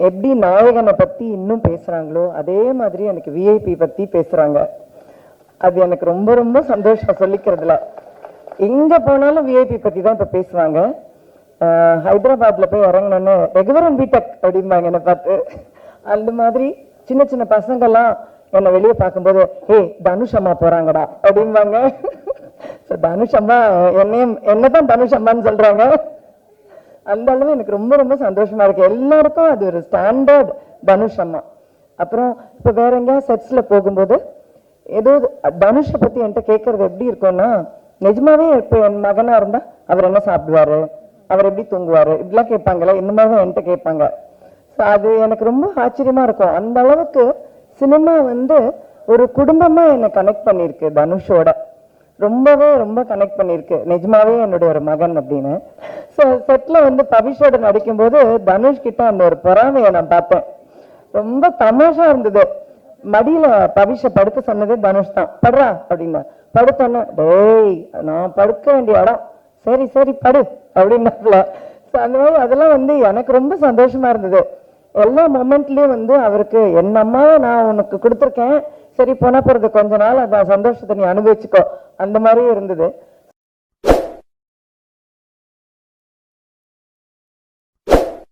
எப்படி நாயகனை பத்தி இன்னும் பேசுறாங்களோ அதே மாதிரி எனக்கு விஐபி பத்தி பேசுறாங்க. அது எனக்கு ரொம்ப ரொம்ப சந்தோஷம் சொல்லிக்கிறதுல. எங்க போனாலும் விஐபி பத்தி தான் இப்ப பேசுவாங்க. ஹைதராபாத்ல போய் இறங்கினோன்னு ரெகுவரன் பிடெக் அப்படிம்பாங்க என்னை பார்த்து. அந்த மாதிரி சின்ன சின்ன பசங்கள்லாம் என்னை வெளியே பார்க்கும்போது தனுஷ் அம்மா போறாங்கடா அப்படிம்பாங்க. தனுஷ் அம்மா என்னதான் தனுஷ் அம்மான்னு சொல்றாங்க. அந்த அளவு எனக்கு ரொம்ப ரொம்ப சந்தோஷமா இருக்கு. எல்லாருக்கும் அது ஒரு ஸ்டாண்டர்ட் தனுஷ் அம்மா. அப்புறம் இப்ப வேற எங்கேயா செட்ஸ்ல போகும்போது ஏதோ தனுஷை பத்தி என்கிட்ட கேட்கறது எப்படி இருக்கும்னா, நிஜமாவே இப்ப என் மகனா இருந்தா அவர் என்ன சாப்பிடுவாரு, அவர் எப்படி தூங்குவாரு, இப்படிலாம் கேட்பாங்களே, இந்த மாதிரி தான் என்கிட்ட கேட்பாங்க. அது எனக்கு ரொம்ப ஆச்சரியமா இருக்கும். அந்த அளவுக்கு சினிமா ஒரு குடும்பமா என்னை கனெக்ட் பண்ணிருக்கு தனுஷோட. ரொம்பவே ரொம்ப கனெக்ட் பண்ணிருக்கு. நிஜமாவே என்னுடைய ஒரு மகன் அப்படின்னு. ஸோ செட்ல பவிஷோட நடிக்கும்போது தனுஷ் கிட்ட அந்த ஒரு பொறாமையை நான் பார்த்தேன். ரொம்ப தமாஷா இருந்தது. மடியில பவிஷ படுக்க சொன்னதே தனுஷ் தான். படுறா அப்படின்னா படுத்தோன்னா, டேய் நான் படுக்க வேண்டிய இடம், சரி சரி படு அப்படின்னால. அந்த மாதிரி அதெல்லாம் எனக்கு ரொம்ப சந்தோஷமா இருந்தது. எல்லா மொமெண்ட்லயும் அவருக்கு என் அம்மாவை நான் உனக்கு கொடுத்துருக்கேன், சரி போனா போறது கொஞ்ச நாள் அந்த சந்தோஷத்தை நீ அனுபவிச்சுக்கோ, அந்த மாதிரி இருந்தது.